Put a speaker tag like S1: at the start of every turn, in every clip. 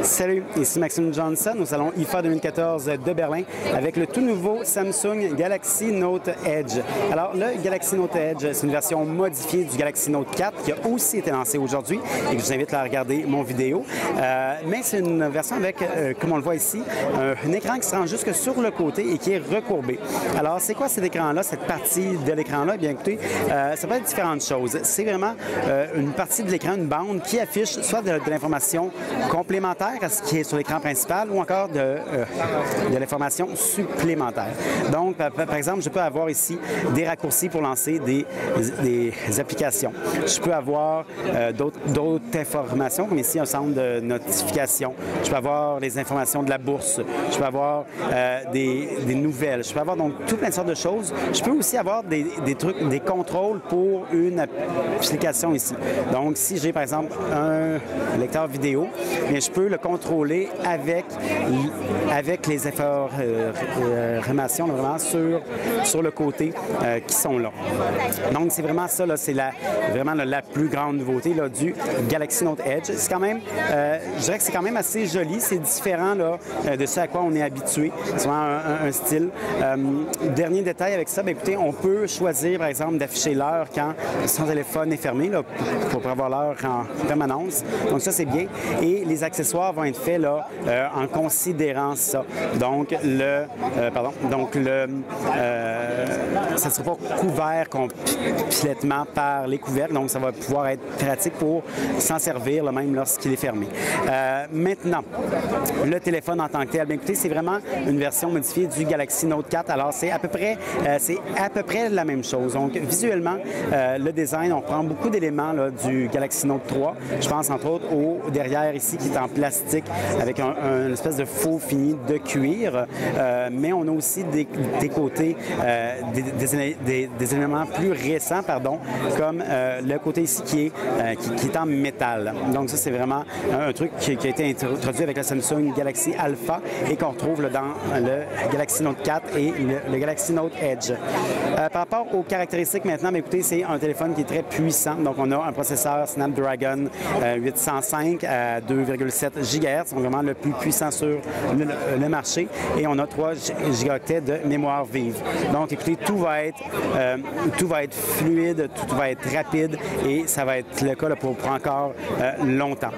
S1: Salut, ici Maxime Johnson au salon IFA 2014 de Berlin avec le tout nouveau Samsung Galaxy Note Edge. Alors le Galaxy Note Edge, c'est une version modifiée du Galaxy Note 4 qui a aussi été lancé aujourd'hui et que je vous invite à regarder mon vidéo. Mais c'est une version avec, comme on le voit ici, un écran qui se rend jusque sur le côté et qui est recourbé. Alors c'est quoi cet écran-là, cette partie de l'écran-là? Eh bien écoutez, ça peut être différentes choses. C'est vraiment une partie de l'écran, une bande qui affiche soit de l'information complémentaire à ce qui est sur l'écran principal ou encore de l'information supplémentaire. Donc, par exemple, je peux avoir ici des raccourcis pour lancer des applications. Je peux avoir d'autres informations, comme ici un centre de notification. Je peux avoir les informations de la bourse. Je peux avoir des nouvelles. Je peux avoir donc tout plein de sortes de choses. Je peux aussi avoir des contrôles pour une application ici. Donc, si j'ai par exemple un lecteur vidéo, bien, je peux le contrôler avec les informations vraiment sur le côté qui sont là. Donc, c'est vraiment ça, c'est vraiment la plus grande nouveauté là, du Galaxy Note Edge. C'est quand même, je dirais que c'est quand même assez joli. C'est différent là, de ce à quoi on est habitué. C'est vraiment un style. Dernier détail avec ça, bien, écoutez, on peut choisir, par exemple, d'afficher l'heure quand son téléphone est fermé là, pour avoir l'heure en permanence. Donc, ça, c'est bien. Et les accessoires vont être faits là, en considérant ça. Donc, ça ne sera pas couvert complètement par les couvercles. Donc, ça va pouvoir être pratique pour s'en servir, là, même lorsqu'il est fermé. Maintenant, le téléphone en tant que tel, bien écoutez, c'est vraiment une version modifiée du Galaxy Note 4. Alors, c'est à peu près la même chose. Donc, visuellement, le design, on prend beaucoup d'éléments du Galaxy Note 3. Je pense entre autres au derrière ici qui est en plastique avec une espèce de faux fini de cuir. Mais on a aussi des côtés, des éléments plus récents, pardon, comme le côté ici qui est en métal. Donc ça, c'est vraiment un truc qui a été introduit avec la Samsung Galaxy Alpha et qu'on retrouve là, dans le Galaxy Note 4 et le Galaxy Note Edge. Par rapport aux caractéristiques maintenant, bien, écoutez, c'est un téléphone qui est très puissant. Donc on a un processeur Snapdragon 805 à 2,7 GHz, donc vraiment le plus puissant sur le marché. Et on a 3 gigaoctets de mémoire vive. Donc écoutez, tout va être fluide, tout va être rapide et ça va être le cas là, pour encore longtemps.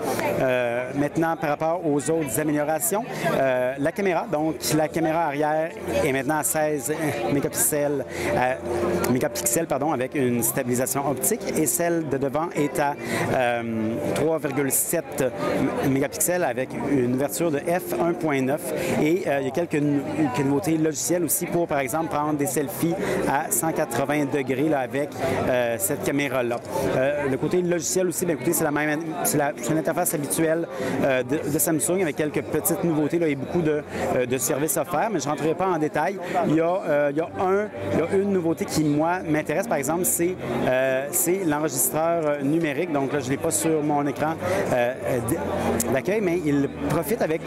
S1: Maintenant, par rapport aux autres améliorations, la caméra, donc la caméra arrière est maintenant à 16 mégapixels, avec une stabilisation optique et celle de devant est à 3,7 mégapixels avec une ouverture de f1.9 et il y a quelques nouveautés logicielles aussi pour, par exemple, prendre des selfies à 180 degrés là, avec cette caméra-là. Le côté logiciel aussi, bien, écoutez, c'est une interface habituelle de Samsung avec quelques petites nouveautés là, et beaucoup de services offerts, mais je ne rentrerai pas en détail. Il y a une nouveauté qui, moi, m'intéresse, par exemple, c'est l'enregistreur numérique. Donc là, je ne l'ai pas sur mon écran d'accueil, mais il profite avec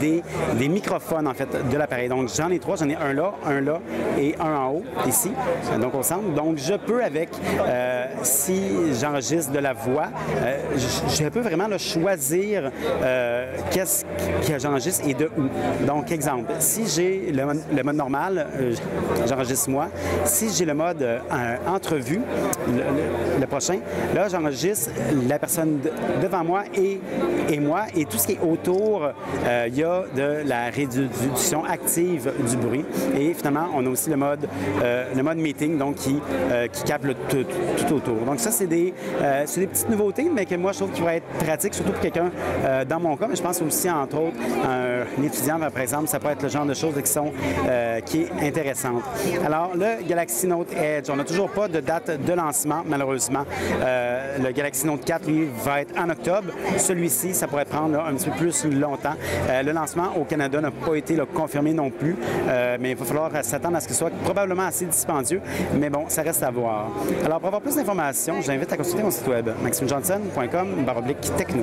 S1: des microphones, en fait, de l'appareil. Donc, j'en ai 3. J'en ai un là et un en haut, ici, donc au centre. Donc, je peux si j'enregistre de la voix, je peux vraiment choisir qu'est-ce que j'enregistre et de où. Donc, exemple, si j'ai le mode normal, j'enregistre moi. Si j'ai le mode entrevue, le prochain, là, j'enregistre la personne devant moi et moi. Et tout ce qui est autour, il y a de la réduction active du bruit. Et finalement, on a aussi le mode meeting, donc qui capte tout autour. Donc ça, c'est des petites nouveautés, mais que moi, je trouve qu'il va être pratique, surtout pour quelqu'un dans mon cas, mais je pense aussi, entre autres, un étudiant, par exemple, ça peut être le genre de choses qui est intéressante. Alors, le Galaxy Note Edge, on n'a toujours pas de date de lancement, malheureusement. Le Galaxy Note 4, lui, va être en octobre. Celui-ci, ça pourrait prendre là, un petit peu plus longtemps. Le lancement au Canada n'a pas été confirmé non plus, mais il va falloir s'attendre à ce qu'il soit probablement assez dispendieux, mais bon, ça reste à voir. Alors, pour avoir plus d'informations, j'invite à consulter mon site web, maximejohnson.com/techno.